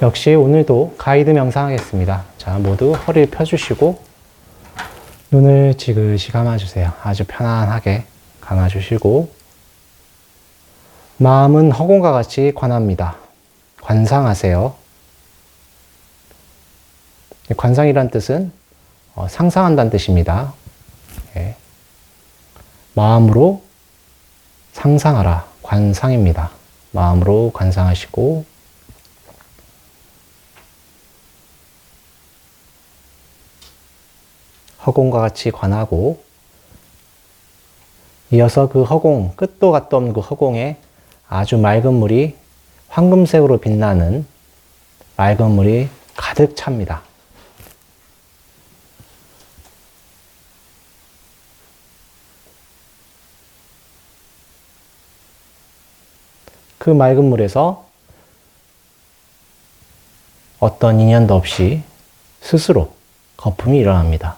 역시 오늘도 가이드 명상 하겠습니다. 자, 모두 허리를 펴주시고 눈을 지그시 감아주세요. 아주 편안하게 감아주시고 마음은 허공과 같이 관합니다. 관상하세요. 관상이란 뜻은 상상한다는 뜻입니다. 예. 마음으로 상상하라. 관상입니다. 마음으로 관상하시고 허공과 같이 관하고 이어서 그 허공, 끝도 갓도 없는 그 허공에 아주 맑은 물이 황금색으로 빛나는 맑은 물이 가득 찹니다. 그 맑은 물에서 어떤 인연도 없이 스스로 거품이 일어납니다.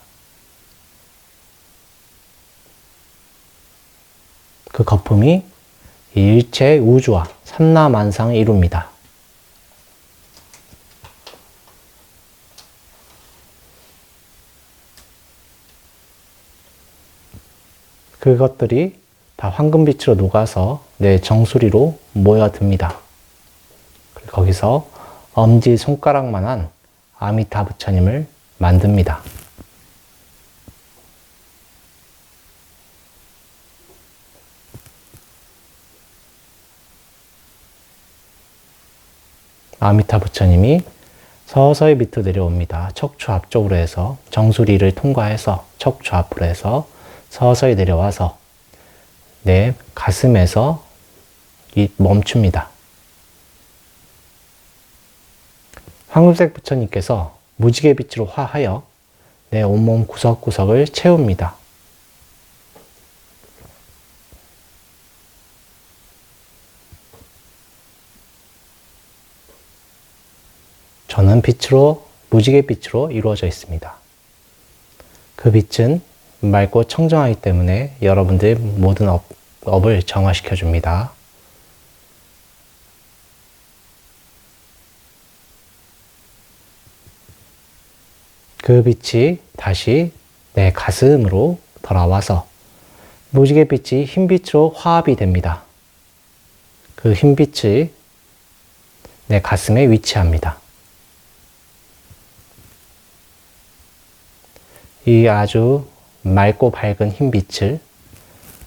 그 거품이 일체 우주와 삼라만상을 이룹니다. 그것들이 다 황금빛으로 녹아서 내 정수리로 모여듭니다. 거기서 엄지손가락만한 아미타 부처님을 만듭니다. 아미타 부처님이 서서히 밑으로 내려옵니다. 척추 앞쪽으로 해서 정수리를 통과해서 척추 앞으로 해서 서서히 내려와서 내 가슴에서 멈춥니다. 황금색 부처님께서 무지개 빛으로 화하여 내 온몸 구석구석을 채웁니다. 저는 빛으로, 무지개 빛으로 이루어져 있습니다. 그 빛은 맑고 청정하기 때문에 여러분들의 모든 업을 정화시켜 줍니다. 그 빛이 다시 내 가슴으로 돌아와서 무지개 빛이 흰 빛으로 화합이 됩니다. 그 흰 빛이 내 가슴에 위치합니다. 이 아주 맑고 밝은 흰 빛을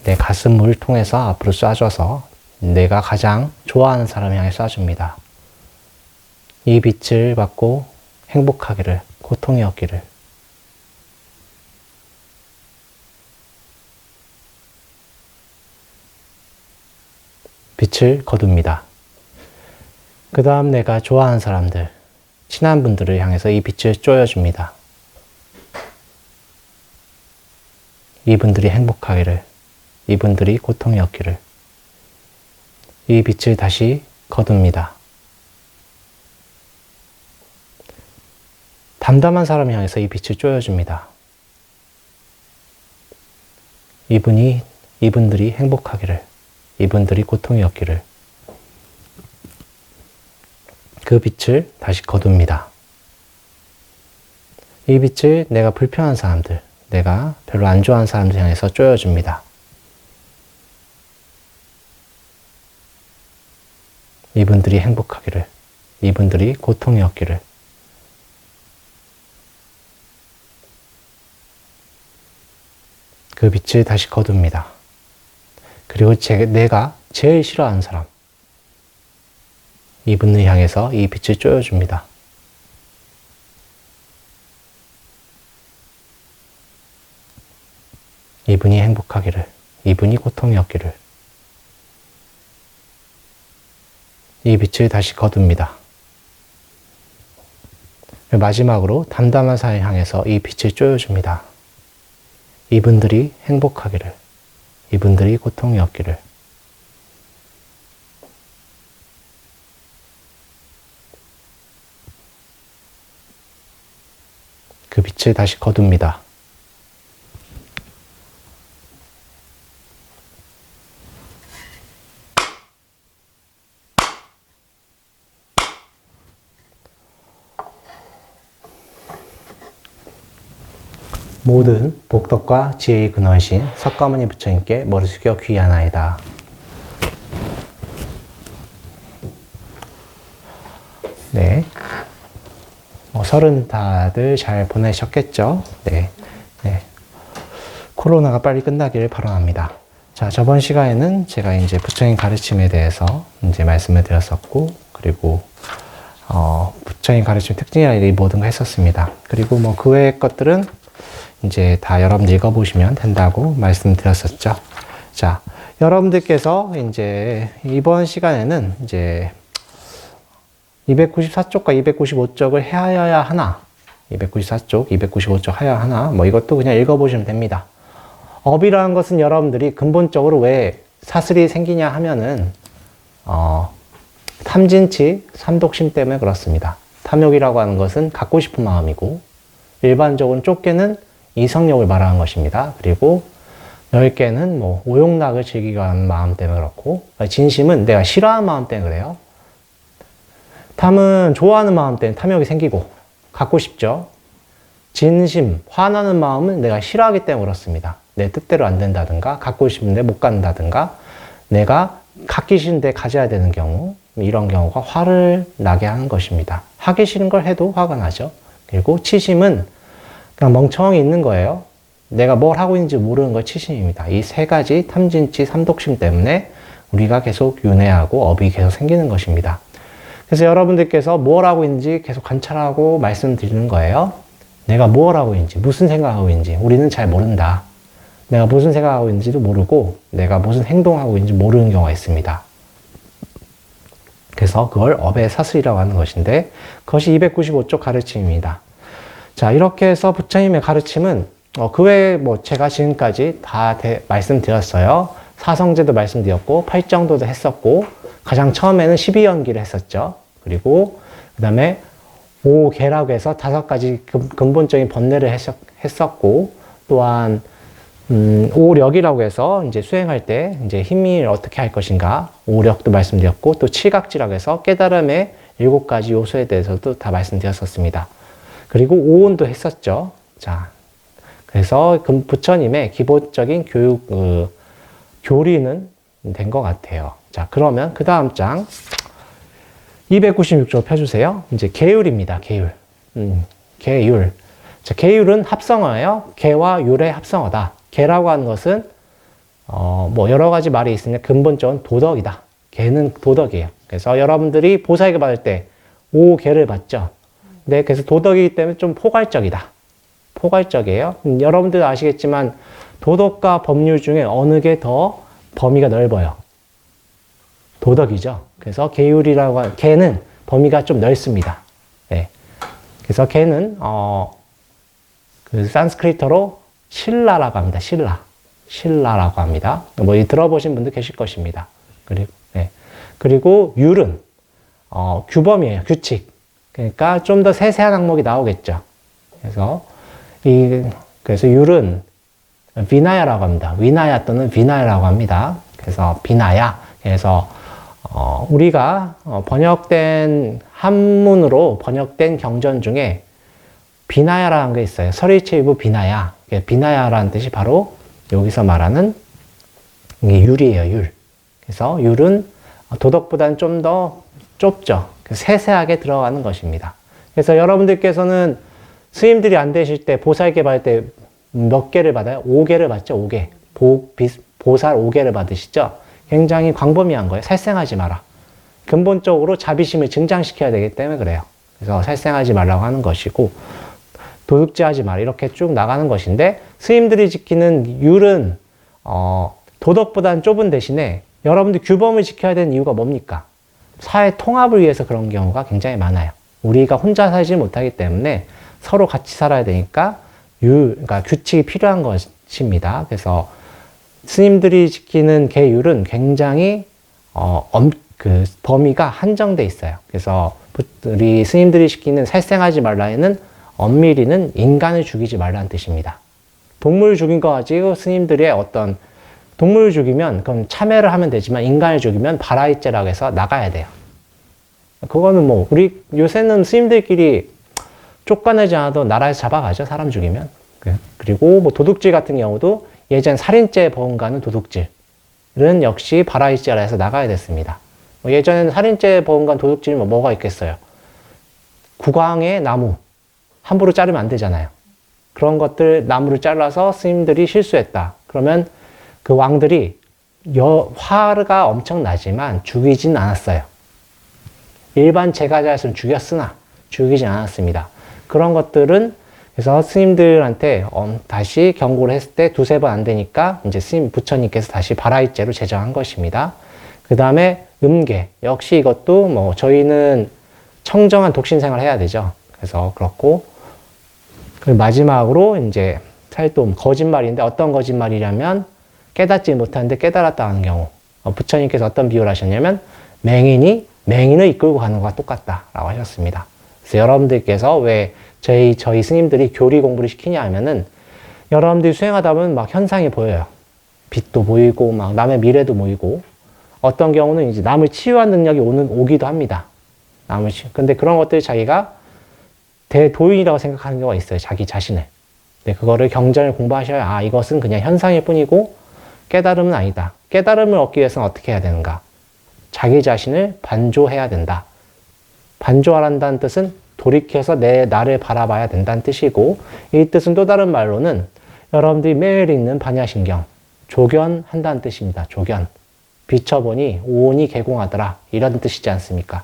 내 가슴을 통해서 앞으로 쏴줘서 내가 가장 좋아하는 사람 향해 쏴줍니다. 이 빛을 받고 행복하기를, 고통이 없기를. 빛을 거둡니다. 그 다음 내가 좋아하는 사람들, 친한 분들을 향해서 이 빛을 쪼여줍니다. 이분들이 행복하기를, 이분들이 고통이 없기를. 이 빛을 다시 거둡니다. 담담한 사람을 향해서 이 빛을 쪼여줍니다. 이분들이 행복하기를, 이분들이 고통이 없기를. 그 빛을 다시 거둡니다. 이 빛을 내가 불편한 사람들, 내가 별로 안 좋아하는 사람들 향해서 쪼여줍니다. 이분들이 행복하기를, 이분들이 고통이 없기를. 그 빛을 다시 거둡니다. 그리고 내가 제일 싫어하는 사람, 이분을 향해서 이 빛을 쪼여줍니다. 이분이 행복하기를, 이분이 고통이 없기를. 이 빛을 다시 거둡니다. 마지막으로 담담한 사람을 향해서 이 빛을 쪼여줍니다. 이분들이 행복하기를, 이분들이 고통이 없기를. 그 빛을 다시 거둡니다. 모든 복덕과 지혜의 근원신 석가모니 부처님께 머리 숙여 귀의하나이다. 네. 설은 다들 잘 보내셨겠죠? 네. 네. 코로나가 빨리 끝나기를 바람합니다. 자, 저번 시간에는 제가 이제 부처님 가르침에 대해서 이제 말씀을 드렸었고, 그리고, 부처님 가르침 특징이라 이 모든 거 했었습니다. 그리고 뭐 그 외의 것들은 이제 다 여러분들 읽어보시면 된다고 말씀드렸었죠. 자, 여러분들께서 이제 이번 시간에는 이제 294쪽과 295쪽을 해야 하나, 294쪽, 295쪽 해야 하나, 뭐 이것도 그냥 읽어보시면 됩니다. 업이라는 것은 여러분들이 근본적으로 왜 사슬이 생기냐 하면은, 탐진치, 삼독심 때문에 그렇습니다. 탐욕이라고 하는 것은 갖고 싶은 마음이고, 일반적으로 쫓개는 이성욕을 말하는 것입니다. 그리고 10개는 뭐 오욕락을 즐기려 하는 마음 때문에 그렇고, 진심은 내가 싫어하는 마음 때문에 그래요. 탐은 좋아하는 마음 때문에 탐욕이 생기고, 갖고 싶죠. 진심, 화나는 마음은 내가 싫어하기 때문에 그렇습니다. 내 뜻대로 안 된다든가, 갖고 싶은데 못 갖는다든가, 내가 갖기 싫은데 가져야 되는 경우, 이런 경우가 화를 나게 하는 것입니다. 하기 싫은 걸 해도 화가 나죠. 그리고 치심은 그냥 멍청히 있는 거예요. 내가 뭘 하고 있는지 모르는 거 치심입니다. 이 세 가지 탐진치, 삼독심 때문에 우리가 계속 윤회하고 업이 계속 생기는 것입니다. 그래서 여러분들께서 뭘 하고 있는지 계속 관찰하고 말씀드리는 거예요. 내가 뭘 하고 있는지, 무슨 생각하고 있는지 우리는 잘 모른다. 내가 무슨 생각하고 있는지도 모르고 내가 무슨 행동하고 있는지 모르는 경우가 있습니다. 그래서 그걸 업의 사슬이라고 하는 것인데 그것이 295쪽 가르침입니다. 자, 이렇게 해서 부처님의 가르침은 그 외에 뭐 제가 지금까지 다 말씀드렸어요. 사성제도 말씀드렸고 팔정도도 했었고 가장 처음에는 12연기를 했었죠. 그리고 그 다음에 5개라고 해서 5가지 근본적인 번뇌를 했었고 또한 5력이라고 해서 이제 수행할 때 이제 힘을 어떻게 할 것인가 5력도 말씀드렸고 또 칠각지라고 해서 깨달음의 7가지 요소에 대해서도 다 말씀드렸었습니다. 그리고 오온도 했었죠. 자, 그래서 부처님의 기본적인 교리는 된 것 같아요. 자, 그러면 그 다음 장 296쪽 펴주세요. 이제 계율입니다. 계율. 계율. 자, 계율은 합성어예요. 계와 율의 합성어다. 계라고 하는 것은 뭐 여러 가지 말이 있으면 근본적인 도덕이다. 계는 도덕이에요. 그래서 여러분들이 보살계 받을 때 5계를 받죠. 네, 그래서 도덕이기 때문에 좀 포괄적이다. 포괄적이에요. 여러분들도 아시겠지만 도덕과 법률 중에 어느 게 더 범위가 넓어요? 도덕이죠. 그래서 계율이라고 하는 계는 범위가 좀 넓습니다. 네. 그래서 계는 그 산스크리트어로 신라라고 합니다. 신라라고 합니다. 뭐 들어보신 분도 계실 것입니다. 그리고 네. 그리고 율은 규범이에요. 규칙. 그러니까 좀 더 세세한 항목이 나오겠죠. 그래서 율은 비나야라고 합니다. 위나야 또는 비나야라고 합니다. 그래서 비나야. 그래서 우리가 번역된 한문으로 번역된 경전 중에 비나야라는 게 있어요. 서리체이부 비나야. 비나야라는 뜻이 바로 여기서 말하는 율이에요. 율. 그래서 율은 도덕보다는 좀 더 좁죠. 세세하게 들어가는 것입니다. 그래서 여러분들께서는 스님들이 안 되실 때 보살계 받을 때 몇 개를 받아요? 5개를 받죠. 5개. 보살 5개를 받으시죠. 굉장히 광범위한 거예요. 살생하지 마라. 근본적으로 자비심을 증장시켜야 되기 때문에 그래요. 그래서 살생하지 말라고 하는 것이고 도둑질하지 마라. 이렇게 쭉 나가는 것인데 스님들이 지키는 율은 도덕보다는 좁은 대신에 여러분들 규범을 지켜야 되는 이유가 뭡니까? 사회 통합을 위해서 그런 경우가 굉장히 많아요. 우리가 혼자 살지 못하기 때문에 서로 같이 살아야 되니까 그러니까 규칙이 필요한 것입니다. 그래서 스님들이 지키는 계율은 굉장히 그 범위가 한정돼 있어요. 그래서 우리 스님들이 시키는 살생하지 말라에는 엄밀히는 인간을 죽이지 말라는 뜻입니다. 동물을 죽인 거 가지고 스님들의 어떤 동물을 죽이면 그럼 참회를 하면 되지만 인간을 죽이면 바라이죄라고 해서 나가야 돼요. 그거는 뭐 우리 요새는 스님들끼리 쫓겨내지 않아도 나라에서 잡아가죠. 사람 죽이면. 그리고 뭐 도둑질 같은 경우도 예전 살인죄 보험가는 도둑질은 역시 바라이치 아래에서 나가야 됐습니다. 예전에는 살인죄 보험관 도둑질 뭐가 있겠어요. 국왕의 나무 함부로 자르면 안 되잖아요. 그런 것들 나무를 잘라서 스님들이 실수했다. 그러면 그 왕들이 화가 엄청 나지만 죽이진 않았어요. 일반 제가자였으면 죽였으나 죽이진 않았습니다. 그런 것들은 그래서 스님들한테 다시 경고를 했을 때 두세 번 안 되니까 이제 스님 부처님께서 다시 바라이죄로 제정한 것입니다. 그 다음에 음계 역시 이것도 뭐 저희는 청정한 독신 생활을 해야 되죠. 그래서 그렇고 그 마지막으로 이제 사실 또 거짓말인데 어떤 거짓말이냐면 깨닫지 못하는데 깨달았다 하는 경우 부처님께서 어떤 비유를 하셨냐면 맹인을 이끌고 가는 것과 똑같다라고 하셨습니다. 그래서 여러분들께서 왜 저희 스님들이 교리 공부를 시키냐 하면은 여러분들이 수행하다 보면 막 현상이 보여요. 빛도 보이고 막 남의 미래도 보이고 어떤 경우는 이제 남을 치유한 능력이 오기도 합니다. 근데 그런 것들 자기가 대도인이라고 생각하는 경우가 있어요. 자기 자신을. 근데 그거를 경전을 공부하셔야 이것은 그냥 현상일 뿐이고 깨달음은 아니다. 깨달음을 얻기 위해서는 어떻게 해야 되는가? 자기 자신을 반조해야 된다. 반조하란다는 뜻은 돌이켜서 나를 바라봐야 된다는 뜻이고 이 뜻은 또 다른 말로는 여러분들이 매일 읽는 반야신경 조견한다는 뜻입니다. 조견. 비춰보니 오온이 개공하더라. 이런 뜻이지 않습니까?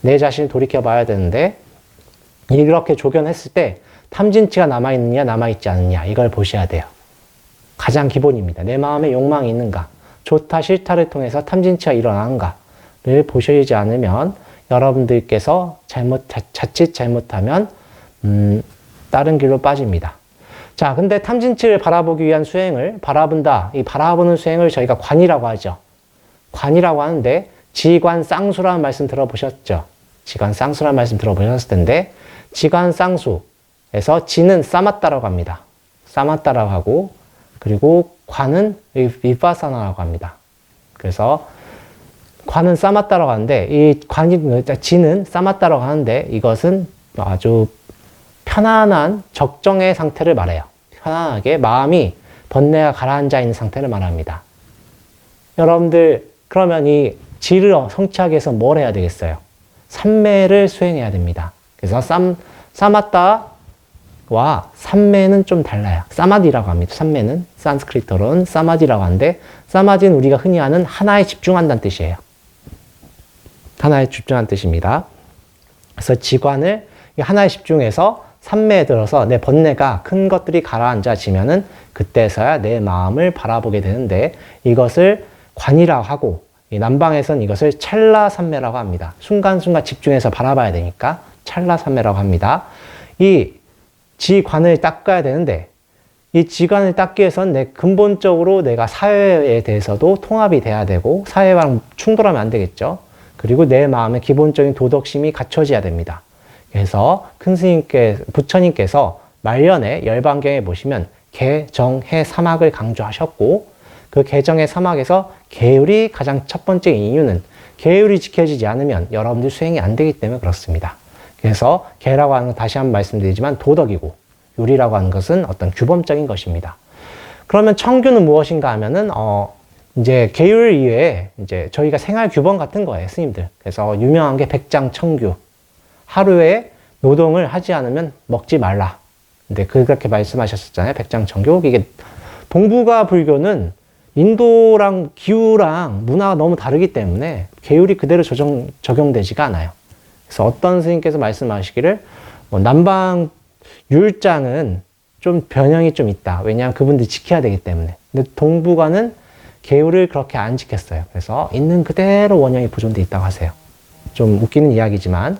내 자신을 돌이켜봐야 되는데 이렇게 조견했을 때 탐진치가 남아있느냐 남아있지 않느냐 이걸 보셔야 돼요. 가장 기본입니다. 내 마음에 욕망이 있는가? 좋다 싫다를 통해서 탐진치가 일어나는가를 보시지 않으면 여러분들께서 자칫 잘못하면 다른 길로 빠집니다. 자, 근데 탐진치를 바라보기 위한 수행을 바라본다. 이 바라보는 수행을 저희가 관이라고 하죠. 관이라고 하는데 지관쌍수라는 말씀 들어보셨죠? 지관쌍수라는 말씀 들어보셨을 텐데 지관쌍수에서 지는 사마타라고 합니다. 사마타라고 하고 그리고 관은 비파사나라고 합니다. 그래서 관은 사마타라고 하는데 이 지는 사마타라고 하는데 이것은 아주 편안한 적정의 상태를 말해요. 편안하게 마음이 번뇌가 가라앉아 있는 상태를 말합니다. 여러분들 그러면 이 지를 성취하기 위해서 뭘 해야 되겠어요? 삼매를 수행해야 됩니다. 그래서 사마타와 삼매는 좀 달라요. 사마디라고 합니다. 삼매는 산스크리트어로는 사마디라고 하는데 사마디는 우리가 흔히 아는 하나에 집중한다는 뜻이에요. 하나에 집중한 뜻입니다. 그래서 지관을 하나에 집중해서 삼매에 들어서 내 번뇌가 큰 것들이 가라앉아지면은 그때서야 내 마음을 바라보게 되는데 이것을 관이라고 하고 이 남방에서는 이것을 찰나삼매라고 합니다. 순간순간 집중해서 바라봐야 되니까 찰나삼매라고 합니다. 이 지관을 닦아야 되는데 이 지관을 닦기 위해서는 근본적으로 내가 사회에 대해서도 통합이 돼야 되고 사회랑 충돌하면 안 되겠죠. 그리고 내 마음의 기본적인 도덕심이 갖춰져야 됩니다. 그래서 부처님께서 말년에 열반경에 보시면 개, 정, 해, 사막을 강조하셨고 그 개정의 사막에서 계율이 가장 첫 번째 이유는 계율이 지켜지지 않으면 여러분들 수행이 안 되기 때문에 그렇습니다. 그래서 계라고 하는 건 다시 한번 말씀드리지만 도덕이고 율이라고 하는 것은 어떤 규범적인 것입니다. 그러면 청규는 무엇인가 하면은 이제 계율 이외에 이제 저희가 생활 규범 같은 거예요, 스님들. 그래서 유명한 게 백장청규. 하루에 노동을 하지 않으면 먹지 말라. 근데 그렇게 말씀하셨었잖아요, 백장청규. 이게 동북아 불교는 인도랑 기후랑 문화가 너무 다르기 때문에 계율이 그대로 적용되지가 않아요. 그래서 어떤 스님께서 말씀하시기를 남방 율장은 좀 변형이 좀 있다. 왜냐하면 그분들이 지켜야 되기 때문에. 근데 동북아는 계율을 그렇게 안 지켰어요. 그래서 있는 그대로 원형이 보존되어 있다고 하세요. 좀 웃기는 이야기지만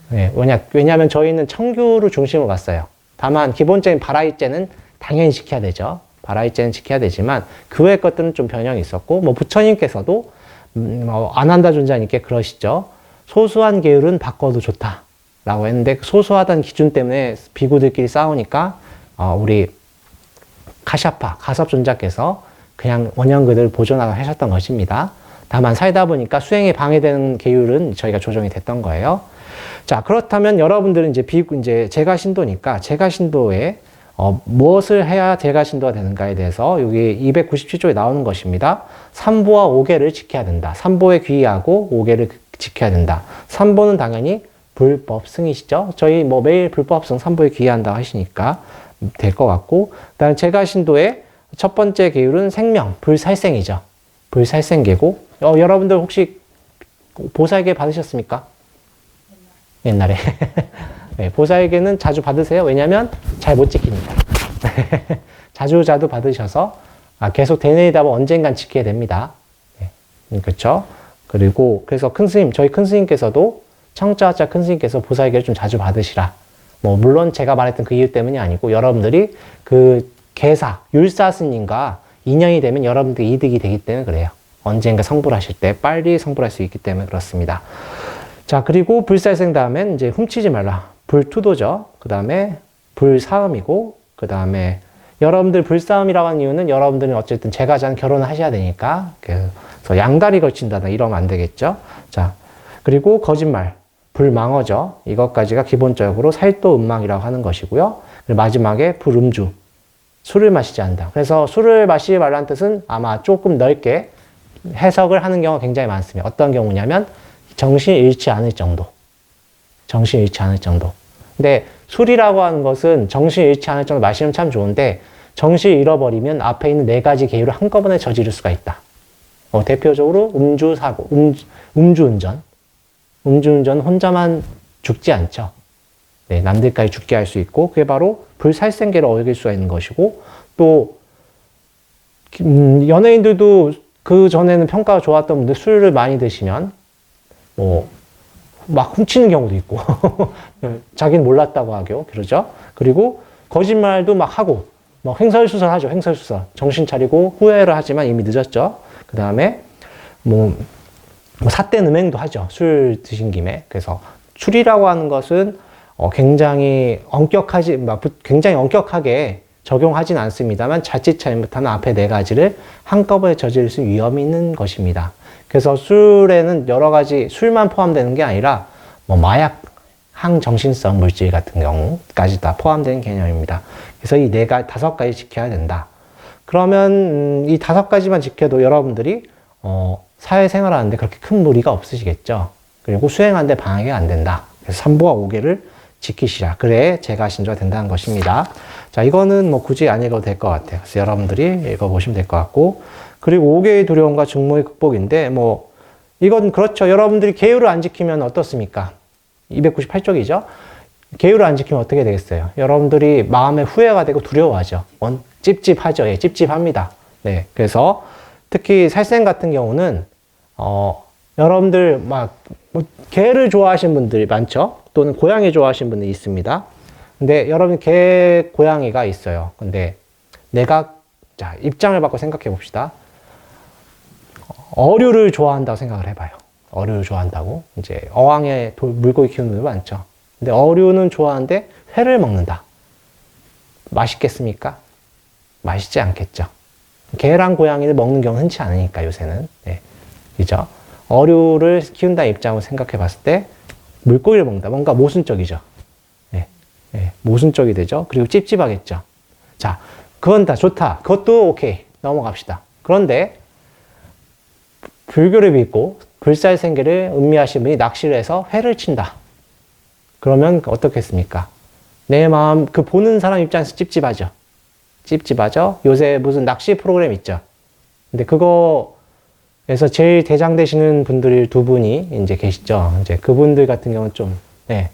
네, 왜냐하면 저희는 청규를 중심으로 갔어요. 다만 기본적인 바라이제는 당연히 지켜야 되죠. 바라이제는 지켜야 되지만 그 외의 것들은 좀 변형이 있었고 부처님께서도 아난다 존자님께 그러시죠. 소수한 계율은 바꿔도 좋다라고 했는데 소수하다는 기준 때문에 비구들끼리 싸우니까 우리 카샤파 가섭 존자께서 그냥 원형 그대로 보존하셨던 것입니다. 다만 살다 보니까 수행에 방해되는 계율은 저희가 조정이 됐던 거예요. 자, 그렇다면 여러분들은 이제 제가 신도니까 제가 신도에 무엇을 해야 제가 신도가 되는가에 대해서 여기 297조에 나오는 것입니다. 삼보와 오계를 지켜야 된다. 삼보에 귀의하고 오계를 지켜야 된다. 삼보는 당연히 불법 승이시죠. 저희 뭐 매일 불법 승 삼보에 귀의한다고 하시니까 될 것 같고, 그다음에 제가 신도의 첫 번째 계율은 생명, 불살생이죠. 불살생계고, 여러분들 혹시 보살계 받으셨습니까? 옛날에. 네, 보살계는 자주 받으세요. 왜냐면 잘 못 지킵니다. 자주 받으셔서 계속 되뇌이다 보면 언젠간 지켜야 됩니다. 네, 그렇죠? 그리고 그래서 큰 스님, 저희 큰 스님께서도 청자자 큰 스님께서 보살계를 좀 자주 받으시라. 뭐 물론 제가 말했던 그 이유 때문이 아니고 여러분들이 그 계사, 율사 스님과 인연이 되면 여러분들이 이득이 되기 때문에 그래요. 언젠가 성불하실 때 빨리 성불할 수 있기 때문에 그렇습니다. 자, 그리고 불살생 다음엔 이제 훔치지 말라. 불투도죠. 그 다음에 불사음이고, 그 다음에 여러분들 불사음이라고 하는 이유는 여러분들은 어쨌든 제가자는 결혼을 하셔야 되니까, 그래서 양다리 걸친다나 이러면 안 되겠죠. 자, 그리고 거짓말, 불망어죠. 이것까지가 기본적으로 살도음망이라고 하는 것이고요. 그리고 마지막에 불음주, 술을 마시지 않는다. 그래서 술을 마시지 말라는 뜻은 아마 조금 넓게 해석을 하는 경우가 굉장히 많습니다. 어떤 경우냐면 정신이 잃지 않을 정도. 정신이 잃지 않을 정도. 근데 술이라고 하는 것은 정신이 잃지 않을 정도 마시면 참 좋은데 정신을 잃어버리면 앞에 있는 4가지 계율을 한꺼번에 저지를 수가 있다. 대표적으로 음주사고, 음주운전. 음주운전 혼자만 죽지 않죠. 네, 남들까지 죽게 할 수 있고 그게 바로 불살생계를 어길 수가 있는 것이고 또 연예인들도 그 전에는 평가가 좋았던 분들 술을 많이 드시면 뭐 막 훔치는 경우도 있고 자기는 몰랐다고 하고 그러죠. 그리고 거짓말도 막 하고 막 횡설수설하죠. 횡설수설. 정신 차리고 후회를 하지만 이미 늦었죠. 그 다음에 뭐 삿대능행도 하죠. 술 드신 김에. 그래서 술이라고 하는 것은 굉장히 굉장히 엄격하게 적용하진 않습니다만 자칫 잘못하면 앞에 4가지를 한꺼번에 저지를 수 있는 위험이 있는 것입니다. 그래서 술에는 여러 가지 술만 포함되는 게 아니라 뭐 마약, 항정신성 물질 같은 경우까지 다 포함되는 개념입니다. 그래서 이 5가지 지켜야 된다. 그러면 이 5가지만 지켜도 여러분들이 사회생활하는데 그렇게 큰 무리가 없으시겠죠. 그리고 수행하는데 방해가 안 된다. 그래서 삼보와 오계를 지키시라. 그래 제가 신조가 된다는 것입니다. 자, 이거는 뭐 굳이 안 읽어도 될 것 같아요. 그래서 여러분들이 읽어보시면 될 것 같고, 그리고 오계의 두려움과 중모의 극복인데 뭐 이건 그렇죠. 여러분들이 계율을 안 지키면 어떻습니까? 298쪽이죠. 계율을 안 지키면 어떻게 되겠어요? 여러분들이 마음에 후회가 되고 두려워하죠. 찝찝하죠. 예, 찝찝합니다. 네, 그래서 특히 살생 같은 경우는 여러분들 뭐 개를 좋아하시는 분들이 많죠. 또는 고양이 좋아하시는 분들이 있습니다. 근데 여러분 개, 고양이가 있어요. 근데 내가 자 입장을 바꿔 생각해 봅시다. 어류를 좋아한다고 생각을 해봐요. 어류를 좋아한다고. 이제 어항에 물고기 키우는 분들 많죠. 근데 어류는 좋아하는데 회를 먹는다. 맛있겠습니까? 맛있지 않겠죠. 개랑 고양이를 먹는 경우는 흔치 않으니까 요새는. 네. 그죠? 어류를 키운다는 입장으로 생각해 봤을 때 물고기를 먹는다. 뭔가 모순적이죠. 네. 네. 모순적이 되죠. 그리고 찝찝하겠죠. 자, 그건 다 좋다. 그것도 오케이. 넘어갑시다. 그런데 불교를 믿고 불살생계를 음미하신 분이 낚시를 해서 회를 친다. 그러면 어떻겠습니까? 내 마음, 그 보는 사람 입장에서 찝찝하죠. 찝찝하죠? 요새 무슨 낚시 프로그램 있죠. 근데 그거에서 제일 대장 되시는 분들이 2분이 이제 계시죠. 이제 그분들 같은 경우는 좀, 네.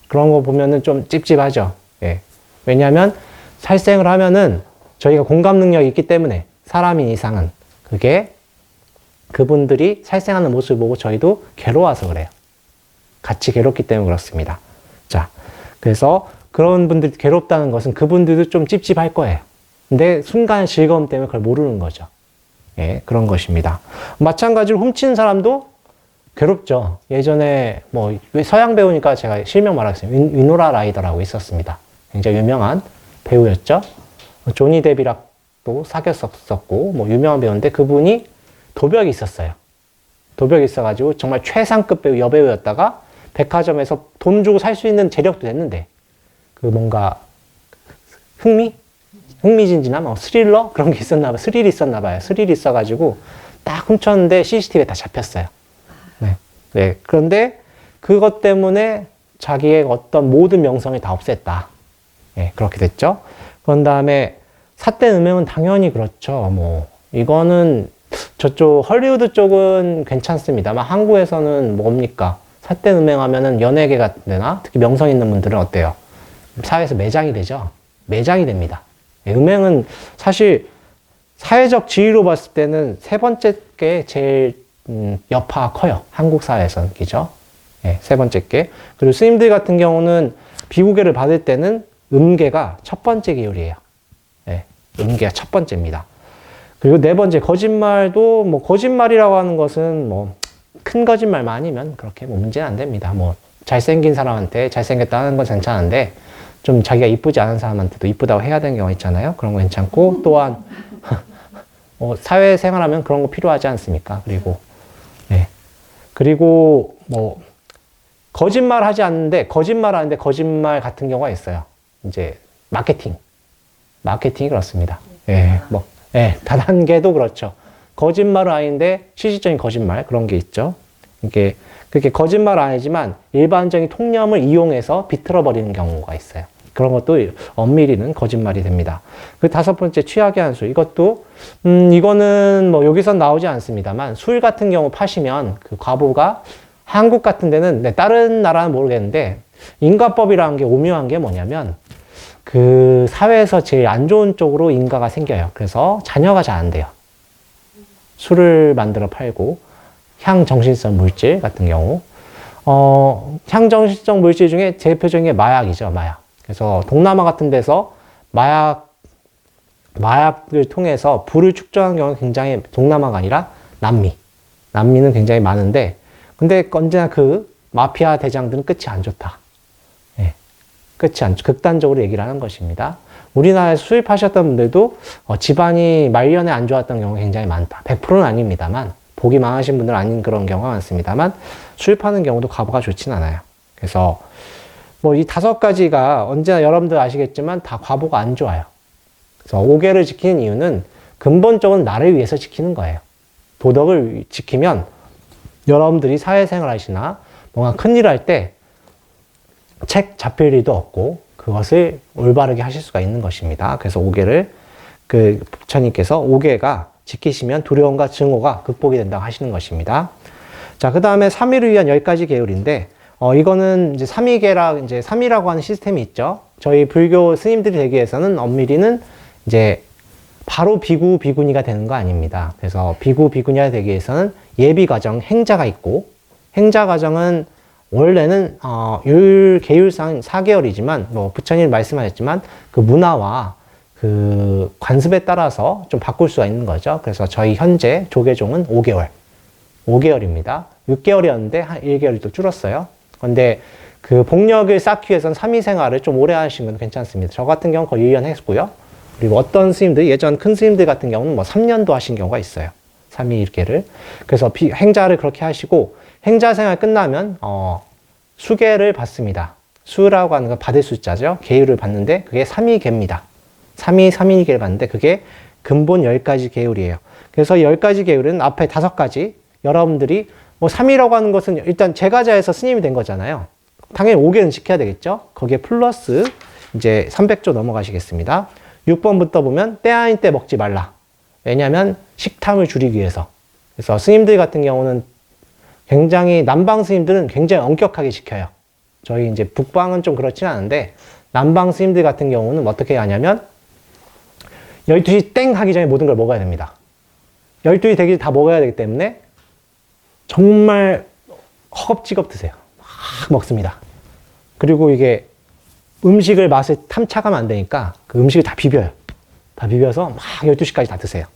그런 거 보면은 좀 찝찝하죠. 예. 왜냐하면 살생을 하면은 저희가 공감 능력이 있기 때문에 사람인 이상은 그게 그분들이 살생하는 모습을 보고 저희도 괴로워서 그래요. 같이 괴롭기 때문에 그렇습니다. 자, 그래서 그런 분들이 괴롭다는 것은 그분들도 좀 찝찝할 거예요. 근데 순간 즐거움 때문에 그걸 모르는 거죠. 예, 그런 것입니다. 마찬가지로 훔치는 사람도 괴롭죠. 예전에 뭐 서양 배우니까 제가 실명 말하겠습니다. 위노라 라이더라고 있었습니다. 굉장히 유명한 배우였죠. 조니 데비랑도 사귀었었고 뭐 유명한 배우인데 그분이 도벽이 있었어요. 도벽이 있어가지고 정말 최상급 배우, 여배우였다가 백화점에서 돈 주고 살 수 있는 재력도 됐는데 그 뭔가 흥미진진한 뭐 스릴러? 그런 게 있었나 봐요. 스릴이 있었나 봐요. 스릴이 있어가지고 딱 훔쳤는데 CCTV에 다 잡혔어요. 네. 네. 그런데 그것 때문에 자기의 어떤 모든 명성이 다 없앴다. 네. 그렇게 됐죠. 그런 다음에 삿된 음행은 당연히 그렇죠. 뭐, 이거는 저쪽 헐리우드 쪽은 괜찮습니다만 한국에서는 뭡니까? 삿된 음행하면은 연예계가 되나? 특히 명성 있는 분들은 어때요? 사회에서 매장이 되죠? 매장이 됩니다. 음행은 사실 사회적 지위로 봤을 때는 세 번째 게 제일 여파가 커요. 한국 사회에서는. 그죠? 네, 세 번째 게. 그리고 스님들 같은 경우는 비구계를 받을 때는 음계가 첫 번째 계율이에요. 네, 음계가 첫 번째입니다. 그리고 네 번째, 거짓말도, 뭐, 거짓말이라고 하는 것은 뭐, 큰 거짓말만 아니면 그렇게 뭐 문제는 안 됩니다. 뭐, 잘생긴 사람한테 잘생겼다는 건 괜찮은데, 좀 자기가 이쁘지 않은 사람한테도 이쁘다고 해야 되는 경우가 있잖아요. 그런 거 괜찮고, 또한, 사회생활하면 그런 거 필요하지 않습니까? 그리고, 네. 그리고, 뭐, 거짓말 하는데 거짓말 같은 경우가 있어요. 이제, 마케팅이 그렇습니다. 예, 뭐, 예, 다단계도 그렇죠. 거짓말은 아닌데, 실질적인 거짓말, 그런 게 있죠. 이게, 그렇게 거짓말은 아니지만, 일반적인 통념을 이용해서 비틀어버리는 경우가 있어요. 그런 것도 엄밀히는 거짓말이 됩니다. 그 다섯 번째, 취약의 한술. 이것도, 이거는 뭐 여기선 나오지 않습니다만, 술 같은 경우 파시면 그 과부가 한국 같은 데는, 네, 다른 나라는 모르겠는데, 인가법이라는 게 오묘한 게 뭐냐면, 그 사회에서 제일 안 좋은 쪽으로 인가가 생겨요. 그래서 자녀가 잘 안 돼요. 술을 만들어 팔고, 향정신성 물질 같은 경우. 향정신성 물질 중에 제일 대표적인 게 마약이죠, 마약. 그래서 동남아 같은 데서 마약을 통해서 부를 축적하는 경우는 굉장히 동남아가 아니라 남미는 굉장히 많은데, 근데 언제나 그 마피아 대장들은 끝이 안 좋다. 예. 극단적으로 얘기를 하는 것입니다. 우리나라에서 수입하셨던 분들도 집안이 말년에 안 좋았던 경우가 굉장히 많다. 100%는 아닙니다만, 복이 망하신 분들은 아닌 그런 경우가 많습니다만, 수입하는 경우도 과부가 좋진 않아요. 그래서 뭐 이 다섯 가지가 언제나 여러분들 아시겠지만 다 과부가 안 좋아요. 그래서 5계를 지키는 이유는 근본적으로 나를 위해서 지키는 거예요. 도덕을 지키면 여러분들이 사회생활 하시나 뭔가 큰일 할 때 책 잡힐 일도 없고 그것을 올바르게 하실 수가 있는 것입니다. 그래서 5계를 그 부처님께서 5계가 지키시면 두려움과 증오가 극복이 된다고 하시는 것입니다. 자, 그 다음에 3위를 위한 10가지 계율인데, 이거는 이제 3위계라, 이제 3위라고 하는 시스템이 있죠. 저희 불교 스님들이 되기 위해서는 엄밀히는 이제 바로 비구, 비구니가 되는 거 아닙니다. 그래서 비구, 비구니가 되기 위해서는 예비 과정, 행자가 있고, 행자 과정은 원래는, 계율상 4개월이지만, 뭐, 부처님 말씀하셨지만, 그 문화와 그 관습에 따라서 좀 바꿀 수가 있는 거죠. 그래서 저희 현재 조계종은 5개월입니다. 6개월이었는데 한 1개월이 또 줄었어요. 근데 그 복력을 쌓기 위해서는 3위 생활을 좀 오래 하신 건 괜찮습니다. 저 같은 경우는 거의 1년 했고요. 그리고 어떤 스님들, 예전 큰 스님들 같은 경우는 뭐 3년도 하신 경우가 있어요. 3위 1계를. 그래서 행자를 그렇게 하시고, 행자 생활 끝나면, 수계를 받습니다. 수라고 하는 건 받을 숫자죠. 계율을 받는데, 그게 3위계입니다. 3위계를 받는데, 그게 근본 10가지 계율이에요. 그래서 10가지 계율은 앞에 5가지, 여러분들이, 뭐 3위라고 하는 것은 일단 제가자에서 스님이 된 거잖아요. 당연히 5계는 지켜야 되겠죠. 거기에 플러스, 이제 300조 넘어가시겠습니다. 6번부터 보면, 때 아닌 때 먹지 말라. 왜냐하면 식탐을 줄이기 위해서. 그래서 스님들 같은 경우는 굉장히, 남방 스님들은 굉장히 엄격하게 지켜요. 저희 이제 북방은 좀 그렇진 않은데, 남방 스님들 같은 경우는 어떻게 하냐면, 12시 땡 하기 전에 모든 걸 먹어야 됩니다. 12시 되기 다 먹어야 되기 때문에, 정말 허겁지겁 드세요. 막 먹습니다. 그리고 이게 음식을 맛을 탐착하면 안 되니까 그 음식을 다 비벼요. 다 비벼서 막 12시까지 다 드세요.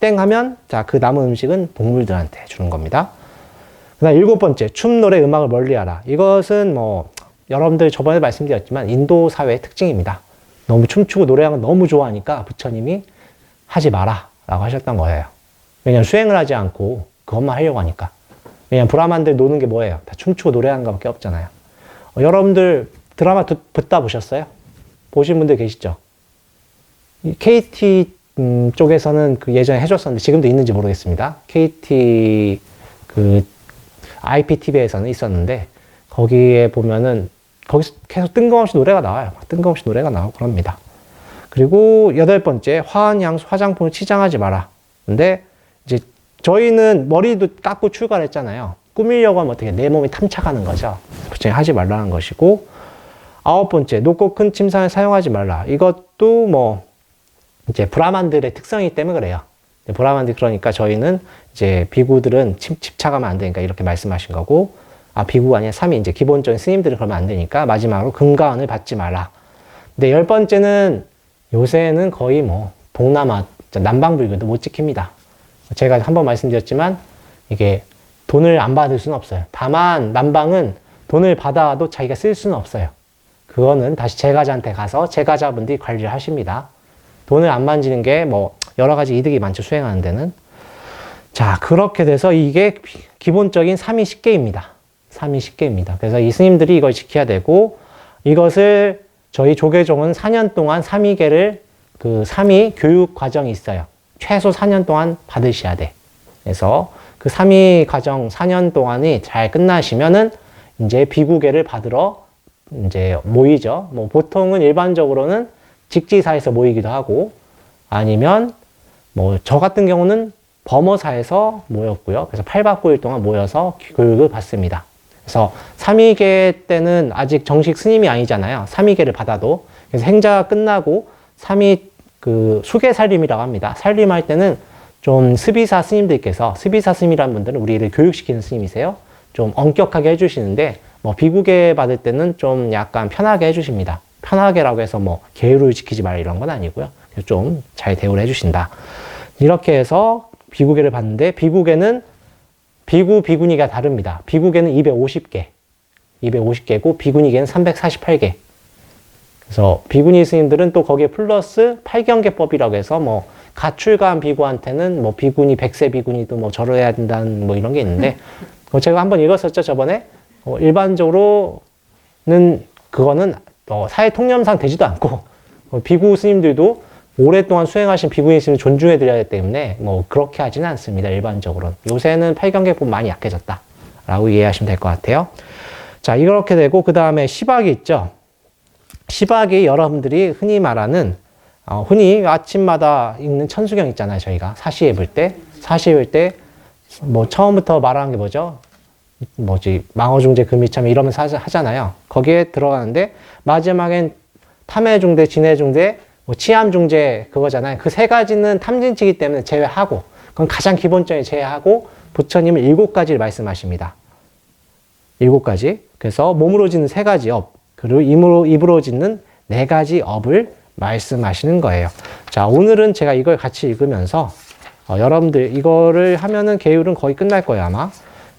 땡 하면, 자, 그 남은 음식은 동물들한테 주는 겁니다. 그 다음 7번째, 춤, 노래, 음악을 멀리 하라. 이것은 뭐, 여러분들 저번에 말씀드렸지만 인도 사회의 특징입니다. 너무 춤추고 노래하는 거 너무 좋아하니까 부처님이 하지 마라 라고 하셨던 거예요. 왜냐면 수행을 하지 않고 그것만 하려고 하니까. 왜냐면 브라만들 노는 게 뭐예요? 다 춤추고 노래하는 것밖에 없잖아요. 여러분들 드라마 듣다 보셨어요? 보신 분들 계시죠? KT 쪽에서는 그 예전에 해줬었는데 지금도 있는지 모르겠습니다. KT 그 IPTV에서는 있었는데 거기에 보면은 거기서 계속 뜬금없이 노래가 나와요. 뜬금없이 노래가 나오고 그럽니다. 그리고 8번째, 화한 향수 화장품을 치장하지 마라. 근데 이제 저희는 머리도 깎고 출가를 했잖아요. 꾸미려고 하면 어떻게 내 몸이 탐착하는 거죠. 부처님 하지 말라는 것이고, 9번째, 높고 큰 침상을 사용하지 말라. 이것도 뭐 이제 브라만들의 특성이기 때문에 그래요. 브라만들 그러니까 저희는 이제 비구들은 집착하면 안 되니까 이렇게 말씀하신 거고, 비구가 아니라 3위 이제 기본적인 스님들은 그러면 안 되니까 마지막으로 금과 은을 받지 말라. 근데 10번째는 요새는 거의 뭐 동남아 남방불교도 못 지킵니다. 제가 한번 말씀드렸지만 이게 돈을 안 받을 수는 없어요. 다만 남방은 돈을 받아도 자기가 쓸 수는 없어요. 그거는 다시 제가자한테 가서 제가자분들이 관리를 하십니다. 돈을 안 만지는 게 뭐 여러 가지 이득이 많죠. 수행하는 데는. 자, 그렇게 돼서 이게 기본적인 3위 10개입니다. 3위 10개입니다. 그래서 이 스님들이 이걸 지켜야 되고, 이것을 저희 조계종은 4년 동안 3위계를 그 3위 교육 과정이 있어요. 최소 4년 동안 받으셔야 돼. 그래서 그 3위 과정 4년 동안이 잘 끝나시면은 이제 비구계를 받으러 이제 모이죠. 뭐 보통은 일반적으로는 직지사에서 모이기도 하고, 아니면 뭐 저 같은 경우는 범어사에서 모였고요. 그래서 8박 9일 동안 모여서 교육을 받습니다. 그래서 3위계 때는 아직 정식 스님이 아니잖아요. 3위계를 받아도. 그래서 행자가 끝나고 3위 그 수계살림이라고 합니다. 살림할 때는 좀 스비사 스님들께서, 스비사 스님이라는 분들은 우리를 교육시키는 스님이세요. 좀 엄격하게 해주시는데, 뭐 비구계 받을 때는 좀 약간 편하게 해주십니다. 편하게라고 해서 뭐 계율을 지키지 말라 이런 건 아니고요. 좀 잘 대우를 해주신다. 이렇게 해서 비구계를 받는데, 비구계는 비구, 비구니가 다릅니다. 비구계는 250개. 250개고, 비구니계는 348개. 그래서 비구니 스님들은 또 거기에 플러스 8경계법이라고 해서 뭐 가출가한 비구한테는 뭐 비구니, 100세 비구니도 뭐 절을 해야 된다는 뭐 이런 게 있는데, 제가 한번 읽었었죠, 저번에. 일반적으로는 그거는 사회 통념상 되지도 않고, 비구 스님들도 오랫동안 수행하신 비구니 스님을 존중해 드려야 하기 때문에 뭐 그렇게 하지는 않습니다, 일반적으로는. 요새는 8경계법 많이 약해졌다 라고 이해하시면 될 것 같아요. 자, 이렇게 되고, 그 다음에 시박이 있죠. 시박이 여러분들이 흔히 말하는, 흔히 아침마다 읽는 천수경 있잖아요, 저희가. 사시에 볼 때. 사시에 볼 때, 뭐, 처음부터 말하는 게 뭐죠? 망어중재, 금이참 이러면서 하잖아요. 거기에 들어가는데, 마지막엔 탐해중재, 진해중재, 뭐 치암중재 그거잖아요. 그 세 가지는 탐진치기 때문에 제외하고, 그건 가장 기본적인 제외하고, 부처님은 7가지를 말씀하십니다. 7가지. 그래서 몸으로 짓는 3가지 업, 그리고 입으로 짓는 4가지 업을 말씀하시는 거예요. 자, 오늘은 제가 이걸 같이 읽으면서 여러분들 이거를 하면은 계율은 거의 끝날 거예요, 아마.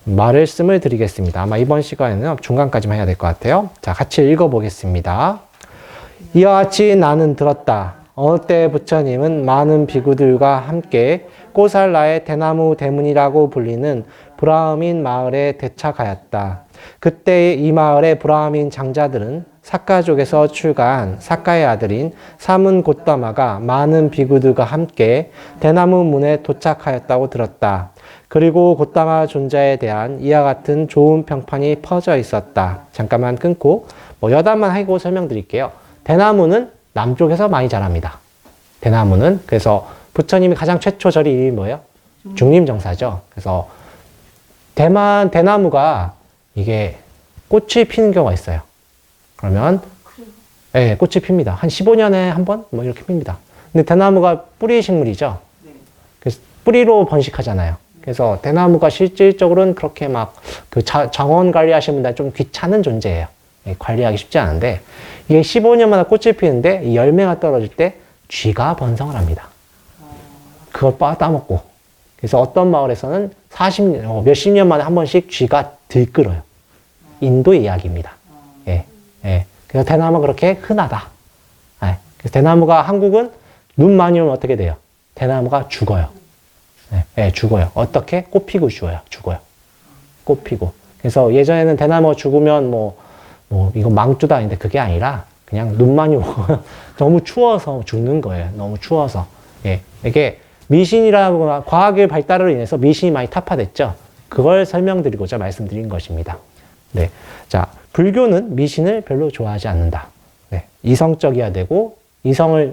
말씀을 드리겠습니다. 아마 이번 시간에는 중간까지만 해야 될 것 같아요. 자, 같이 읽어보겠습니다. 이와 같이 나는 들었다. 어느 때 부처님은 많은 비구들과 함께 꼬살라의 대나무 대문이라고 불리는 브라흐민 마을에 대착하였다. 그때 이 마을의 브라흐민 장자들은 사카족에서 출가한 사카의 아들인 사문 곶다마가 많은 비구들과 함께 대나무 문에 도착하였다고 들었다. 그리고 곶다마 존자에 대한 이와 같은 좋은 평판이 퍼져 있었다. 잠깐만 끊고 여담만 하고 설명드릴게요. 대나무는 남쪽에서 많이 자랍니다. 대나무는. 그래서 부처님이 가장 최초 절이 이름이 뭐예요? 중림정사죠. 그래서 대나무가 이게 꽃이 피는 경우가 있어요. 그러면 네, 꽃이 핍니다. 한 15년에 한 번? 뭐 이렇게 핍니다. 근데 대나무가 뿌리 식물이죠. 그래서 뿌리로 번식하잖아요. 그래서 대나무가 실질적으로는 그렇게 막 그 정원 관리하시는 분들 좀 귀찮은 존재예요. 관리하기 쉽지 않은데, 이게 15년마다 꽃이 피는데 이 열매가 떨어질 때 쥐가 번성을 합니다. 그걸 따먹고. 그래서 어떤 마을에서는 몇십 년 만에 한 번씩 쥐가 들끓어요. 인도 이야기입니다. 예, 예. 그래서 대나무가 그렇게 흔하다. 예. 그래서 대나무가 한국은 눈 많이 오면 어떻게 돼요? 대나무가 죽어요. 예, 예, 죽어요. 어떻게? 꽃 피고 죽어요. 꽃 피고. 그래서 예전에는 대나무가 죽으면 이거 망주도 아닌데 그게 아니라 그냥 눈만이 오고 너무 추워서 죽는 거예요. 너무 추워서. 예. 이게 미신이라고 과학의 발달으로 인해서 미신이 많이 타파됐죠. 그걸 설명드리고자 말씀드린 것입니다. 네. 자, 불교는 미신을 별로 좋아하지 않는다. 네. 이성적이어야 되고,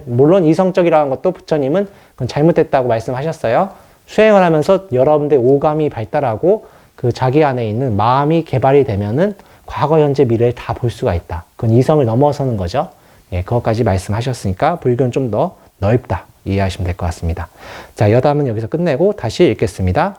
물론 이성적이라는 것도 부처님은 그건 잘못됐다고 말씀하셨어요. 수행을 하면서 여러분들의 오감이 발달하고 그 자기 안에 있는 마음이 개발이 되면은 과거, 현재, 미래를 다 볼 수가 있다. 그건 이성을 넘어서는 거죠. 예, 그것까지 말씀하셨으니까 불교는 좀 더 넓다. 이해하시면 될 것 같습니다. 자, 여담은 여기서 끝내고 다시 읽겠습니다.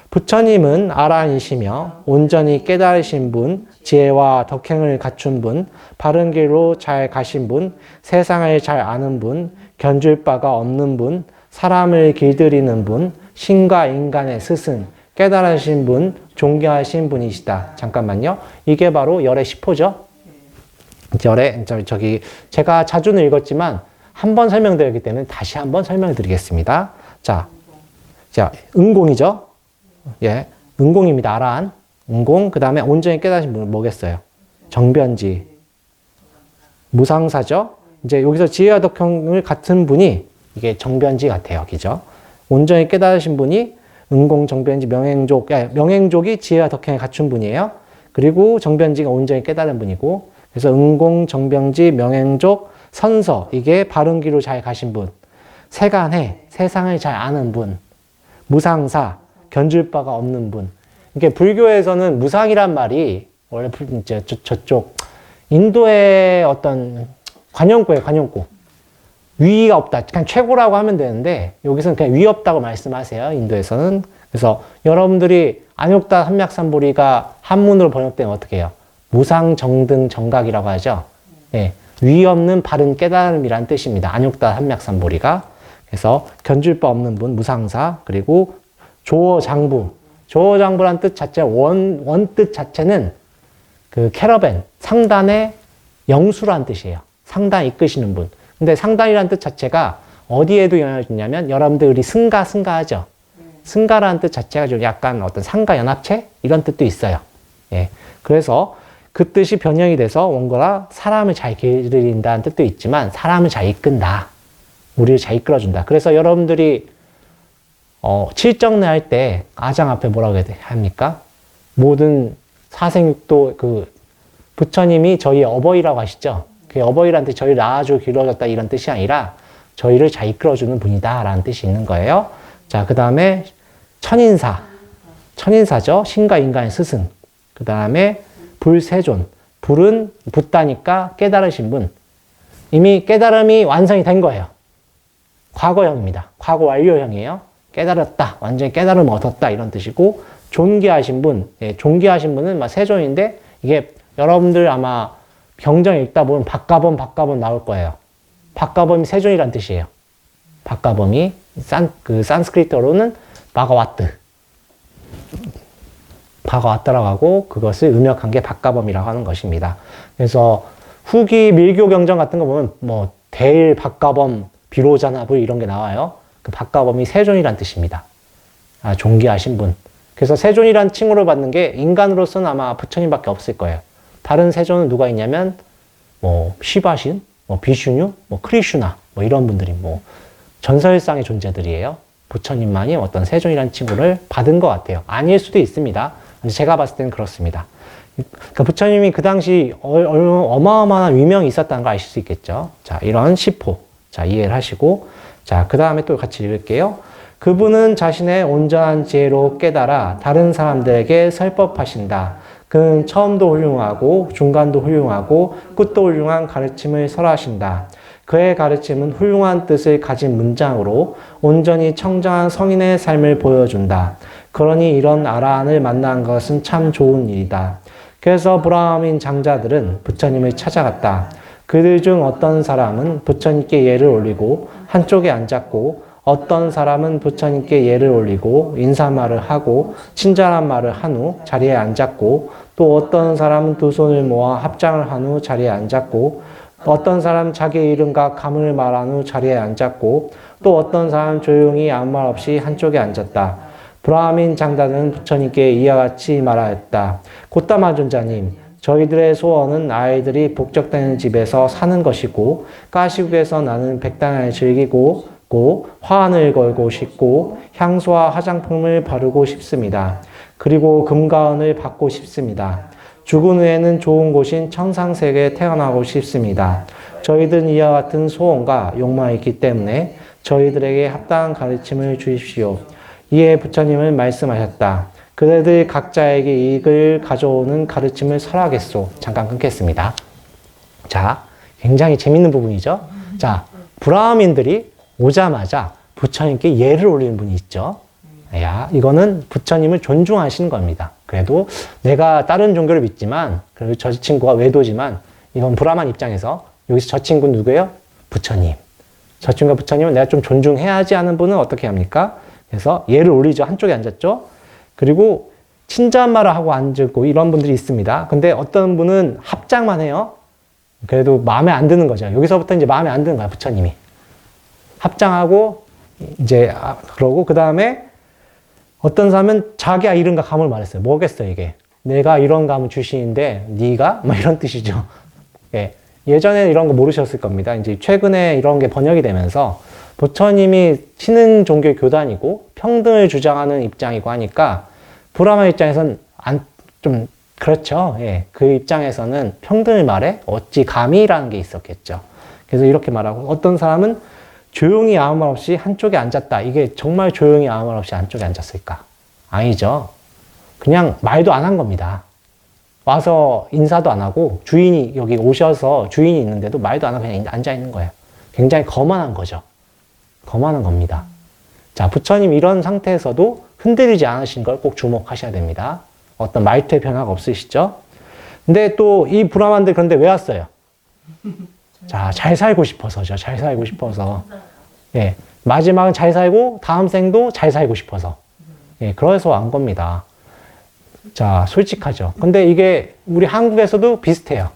부처님은 아라한이시며 온전히 깨달으신 분, 지혜와 덕행을 갖춘 분, 바른 길로 잘 가신 분, 세상을 잘 아는 분, 견줄 바가 없는 분, 사람을 길들이는 분, 신과 인간의 스승, 깨달으신 분, 존경하신 분이시다. 잠깐만요. 이게 바로 열의 10호죠. 제가 자주는 읽었지만 한 번 설명드렸기 때문에 다시 한번 설명드리겠습니다. 자, 은공이죠. 예, 은공입니다. 아라한. 은공. 그 다음에 온전히 깨달으신 분은 뭐겠어요? 정변지. 무상사죠. 이제 여기서 지혜와 덕행을 같은 분이 이게 정변지 같아요. 그죠? 온전히 깨달으신 분이 은공, 정변지, 명행족. 명행족이 지혜와 덕행을 갖춘 분이에요. 그리고 정변지가 온전히 깨달은 분이고, 그래서 은공, 정변지, 명행족, 선서. 이게 바른 길로 잘 가신 분. 세간해. 세상을 잘 아는 분. 무상사. 견줄 바가 없는 분. 이게 불교에서는 무상이란 말이 원래 이제 저쪽 인도의 어떤 관용구예요, 관용구. 위가 없다. 그냥 최고라고 하면 되는데 여기서는 그냥 위 없다고 말씀하세요, 인도에서는. 그래서 여러분들이 안욕다 삼맥삼보리가 한문으로 번역되면 어떻게 해요? 무상정등 정각이라고 하죠. 예, 위 없는 바른 깨달음이란 뜻입니다. 안욕다 삼맥삼보리가. 그래서 견줄 바 없는 분, 무상사. 그리고 조어장부. 조어장부란 뜻 자체, 원뜻 자체는 그 캐러밴, 상단의 영수란 뜻이에요. 상단 이끄시는 분. 근데 상단이란 뜻 자체가 어디에도 영향을 주냐면 여러분들이 승가하죠. 승가라는 뜻 자체가 좀 약간 어떤 상가 연합체? 이런 뜻도 있어요. 예. 그래서 그 뜻이 변형이 돼서 원고라 사람을 잘 기르린다는 뜻도 있지만 사람을 잘 이끈다. 우리를 잘 이끌어준다. 그래서 여러분들이 칠정례 할 때 아장 앞에 뭐라고 해야 합니까? 모든 사생육도 부처님이 저희 어버이라고 하시죠. 그 어버이란 뜻 저희를 낳아주고 길러줬다 이런 뜻이 아니라 저희를 잘 이끌어주는 분이다 라는 뜻이 있는 거예요. 자, 그 다음에 천인사죠. 신과 인간의 스승. 그 다음에 불세존. 불은 붓다니까 깨달으신 분. 이미 깨달음이 완성이 된 거예요. 과거형입니다. 과거 완료형이에요. 깨달았다. 완전히 깨달음을 얻었다. 이런 뜻이고, 존귀하신 분. 예, 존귀하신 분은 막 세존인데, 이게 여러분들 아마 경전 읽다 보면 박가범 나올 거예요. 박가범이 세존이란 뜻이에요. 박가범이, 산스크리트어로는 바가와트라고 하고, 그것을 음역한 게 박가범이라고 하는 것입니다. 그래서 후기 밀교 경전 같은 거 보면, 대일, 박가범, 비로자나불 이런 게 나와요. 그 박가범이 세존이란 뜻입니다. 존귀하신 분. 그래서 세존이란 칭호를 받는 게 인간으로서는 아마 부처님밖에 없을 거예요. 다른 세존은 누가 있냐면 시바신, 비슈뉴, 크리슈나 이런 분들이 전설상의 존재들이에요. 부처님만이 어떤 세존이란 칭호를 받은 것 같아요. 아닐 수도 있습니다. 제가 봤을 때는 그렇습니다. 그러니까 부처님이 그 당시 어마어마한 위명이 있었다는 걸 아실 수 있겠죠. 자, 이런 10호. 자, 이해를 하시고. 자, 그 다음에 또 같이 읽을게요. 그분은 자신의 온전한 지혜로 깨달아 다른 사람들에게 설법하신다. 그는 처음도 훌륭하고 중간도 훌륭하고 끝도 훌륭한 가르침을 설하신다. 그의 가르침은 훌륭한 뜻을 가진 문장으로 온전히 청정한 성인의 삶을 보여준다. 그러니 이런 아라한을 만난 것은 참 좋은 일이다. 그래서 브라ಹ민 장자들은 부처님을 찾아갔다. 그들 중 어떤 사람은 부처님께 예를 올리고 한쪽에 앉았고 어떤 사람은 부처님께 예를 올리고 인사말을 하고 친절한 말을 한 후 자리에 앉았고 또 어떤 사람은 두 손을 모아 합장을 한 후 자리에 앉았고 어떤 사람은 자기 이름과 가문을 말한 후 자리에 앉았고 또 어떤 사람은 조용히 아무 말 없이 한쪽에 앉았다. 브라민 장자는 부처님께 이와 같이 말하였다. 고타마 존자님, 저희들의 소원은 아이들이 복적되는 집에서 사는 것이고 가시국에서 나는 백단을 즐기고 화환을 걸고 싶고 향수와 화장품을 바르고 싶습니다. 그리고 금과 은을 받고 싶습니다. 죽은 후에는 좋은 곳인 천상세계에 태어나고 싶습니다. 저희들은 이와 같은 소원과 욕망이 있기 때문에 저희들에게 합당한 가르침을 주십시오. 이에 부처님은 말씀하셨다. 그대들 각자에게 이익을 가져오는 가르침을 설하겠소. 잠깐 끊겠습니다. 자, 굉장히 재밌는 부분이죠. 자, 브라హ민들이 오자마자 부처님께 예를 올리는 분이 있죠. 야, 이거는 부처님을 존중하시는 겁니다. 그래도 내가 다른 종교를 믿지만, 그리고 저 친구가 외도지만, 이건 브라만 입장에서 여기서 저 친구는 누구예요? 부처님. 저 친구가 부처님은 내가 좀 존중해야지 하는 분은 어떻게 합니까? 그래서 예를 올리죠. 한쪽에 앉았죠. 그리고 친자말을 하고 앉고 이런 분들이 있습니다. 근데 어떤 분은 합장만 해요. 그래도 마음에 안 드는 거죠. 여기서부터 이제 마음에 안 드는 거야, 부처님이. 합장하고 이제 그러고 그 다음에 어떤 사람은 자기야 이름과 감을 말했어요. 뭐겠어 이게? 내가 이런 감을 출신인데 네가? 막 이런 뜻이죠. 예. 예전에 이런 거 모르셨을 겁니다. 이제 최근에 이런 게 번역이 되면서 부처님이 신흥 종교 교단이고 평등을 주장하는 입장이고 하니까 브라마 입장에서는 좀 그렇죠. 예. 그 입장에서는 평등을 말해? 어찌 감히라는 게 있었겠죠. 그래서 이렇게 말하고 어떤 사람은 조용히 아무 말 없이 한쪽에 앉았다. 이게 정말 조용히 아무 말 없이 한쪽에 앉았을까? 아니죠. 그냥 말도 안 한 겁니다. 와서 인사도 안 하고 주인이 여기 오셔서 주인이 있는데도 말도 안 하고 그냥 앉아 있는 거예요. 굉장히 거만한 거죠. 거만한 겁니다. 자, 부처님 이런 상태에서도 흔들리지 않으신 걸 꼭 주목하셔야 됩니다. 어떤 말투의 변화가 없으시죠? 근데 또 이 브라만들 그런데 왜 왔어요? 자, 잘 살고 싶어서죠. 잘 살고 싶어서. 예. 마지막은 잘 살고, 다음 생도 잘 살고 싶어서. 예. 그래서 왔 겁니다. 자, 솔직하죠. 근데 이게 우리 한국에서도 비슷해요.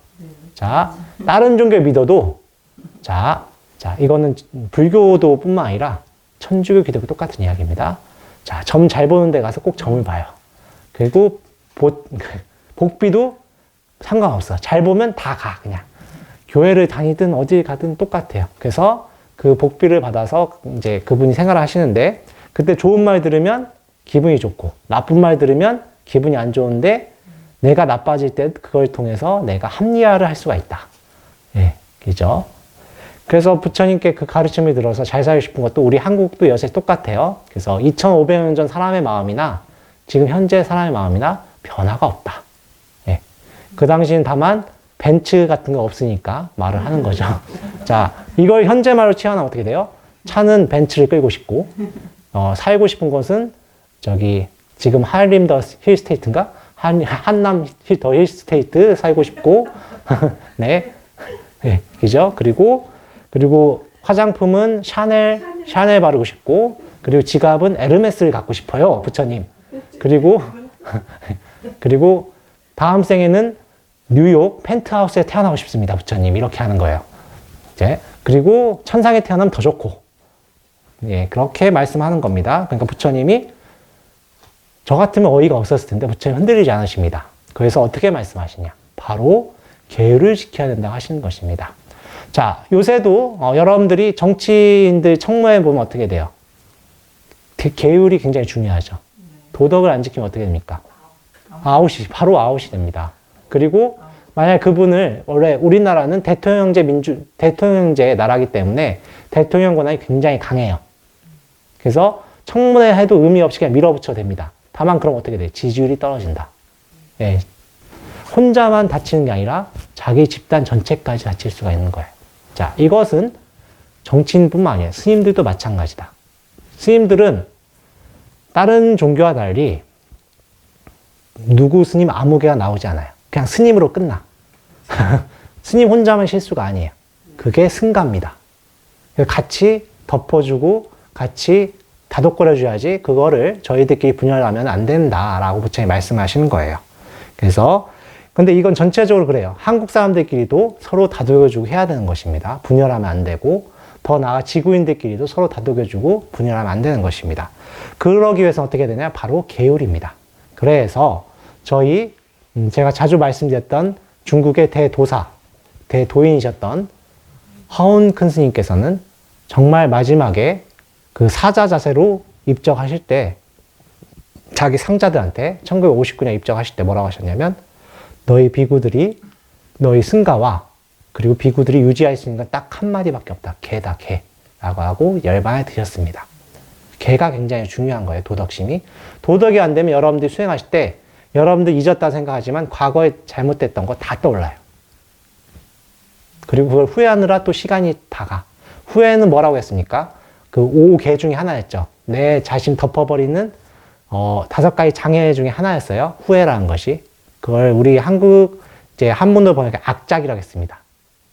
자, 다른 종교 믿어도, 자, 이거는 불교도 뿐만 아니라 천주교, 기독교 똑같은 이야기입니다. 자, 점 잘 보는 데 가서 꼭 점을 봐요. 그리고 복비도 상관없어. 잘 보면 다 가, 그냥. 교회를 다니든 어딜 가든 똑같아요. 그래서 그 복비를 받아서 이제 그분이 생활을 하시는데 그때 좋은 말 들으면 기분이 좋고 나쁜 말 들으면 기분이 안 좋은데 내가 나빠질 때 그걸 통해서 내가 합리화를 할 수가 있다. 예, 그죠? 그래서 부처님께 그 가르침을 들어서 잘 살고 싶은 것도 우리 한국도 여전히 똑같아요. 그래서 2500년 전 사람의 마음이나 지금 현재 사람의 마음이나 변화가 없다. 예. 그 당시는 다만 벤츠 같은 거 없으니까 말을 하는 거죠. 자, 이걸 현재 말로 취하면 어떻게 돼요? 차는 벤츠를 끌고 싶고, 살고 싶은 곳은 저기 지금 한림 더 힐스테이트인가? 한남 더 힐스테이트 살고 싶고, 네, 네, 그죠? 그리고 화장품은 샤넬 바르고 싶고, 그리고 지갑은 에르메스를 갖고 싶어요, 부처님. 그리고 다음 생에는 뉴욕 펜트하우스에 태어나고 싶습니다, 부처님. 이렇게 하는 거예요. 이제 그리고 천상에 태어나면 더 좋고, 예, 그렇게 말씀하는 겁니다. 그러니까 부처님이 저 같으면 어이가 없었을 텐데 부처님 흔들리지 않으십니다. 그래서 어떻게 말씀하시냐? 바로 계율을 지켜야 된다고 하시는 것입니다. 자, 요새도 여러분들이 정치인들 청문회 보면 어떻게 돼요? 계율이 굉장히 중요하죠. 도덕을 안 지키면 어떻게 됩니까? 바로 아웃이 됩니다. 그리고 만약 그분을 원래 우리나라는 대통령제 나라이기 때문에 대통령 권한이 굉장히 강해요. 그래서 청문회 해도 의미 없이 그냥 밀어붙여도 됩니다. 다만 그럼 어떻게 돼? 지지율이 떨어진다. 예. 혼자만 다치는 게 아니라 자기 집단 전체까지 다칠 수가 있는 거예요. 자, 이것은 정치인뿐만 아니에요. 스님들도 마찬가지다. 스님들은 다른 종교와 달리 누구 스님 아무 개가 나오지 않아요. 그냥 스님으로 끝나. 스님 혼자만 실수가 아니에요. 그게 승가입니다. 같이 덮어주고 같이 다독거려줘야지 그거를 저희들끼리 분열하면 안 된다라고 부처님이 말씀하시는 거예요. 그래서 근데 이건 전체적으로 그래요. 한국 사람들끼리도 서로 다독여주고 해야 되는 것입니다. 분열하면 안 되고 더 나아가 지구인들끼리도 서로 다독여주고 분열하면 안 되는 것입니다. 그러기 위해서 어떻게 되냐? 바로 계율입니다. 그래서 저희 제가 자주 말씀드렸던 중국의 대도사, 대도인이셨던 허운 큰 스님께서는 정말 마지막에 그 사자 자세로 입적하실 때 자기 상자들한테 1959년 입적하실 때 뭐라고 하셨냐면 너희 비구들이 너희 승가와 그리고 비구들이 유지할 수 있는 건 딱 한마디밖에 없다. 개다, 개. 라고 하고 열반에 드셨습니다. 개가 굉장히 중요한 거예요. 도덕심이. 도덕이 안 되면 여러분들이 수행하실 때 여러분들 잊었다 생각하지만 과거에 잘못됐던 거 다 떠올라요. 그리고 그걸 후회하느라 또 시간이 다가. 후회는 뭐라고 했습니까? 그 5개 중에 하나였죠. 내 자신 덮어버리는 5가지 장애 중에 하나였어요. 후회라는 것이. 그걸 우리 한국 이제 한문으로 보니까 악작이라고 했습니다.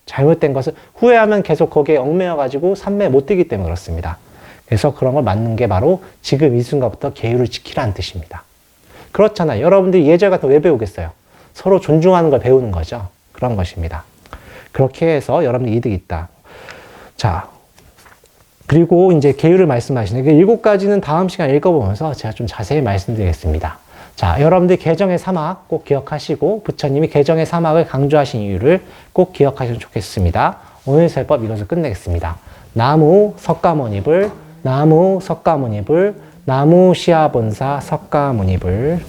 잘못된 것을 후회하면 계속 거기에 얽매여가지고 삼매에 못 들기 때문에 그렇습니다. 그래서 그런 걸 맞는 게 바로 지금 이 순간부터 계율을 지키라는 뜻입니다. 그렇잖아요. 여러분들이 예절 같은 거 왜 배우겠어요? 서로 존중하는 걸 배우는 거죠. 그런 것입니다. 그렇게 해서 여러분들 이득이 있다. 자, 그리고 이제 계율을 말씀하시는 그 7가지는 다음 시간에 읽어보면서 제가 좀 자세히 말씀드리겠습니다. 자, 여러분들 개정의 사막 꼭 기억하시고 부처님이 개정의 사막을 강조하신 이유를 꼭 기억하시면 좋겠습니다. 오늘 설법 이것을 끝내겠습니다. 나무 석가모니불, 나무 석가모니불, 나무 시아본사 석가모니불.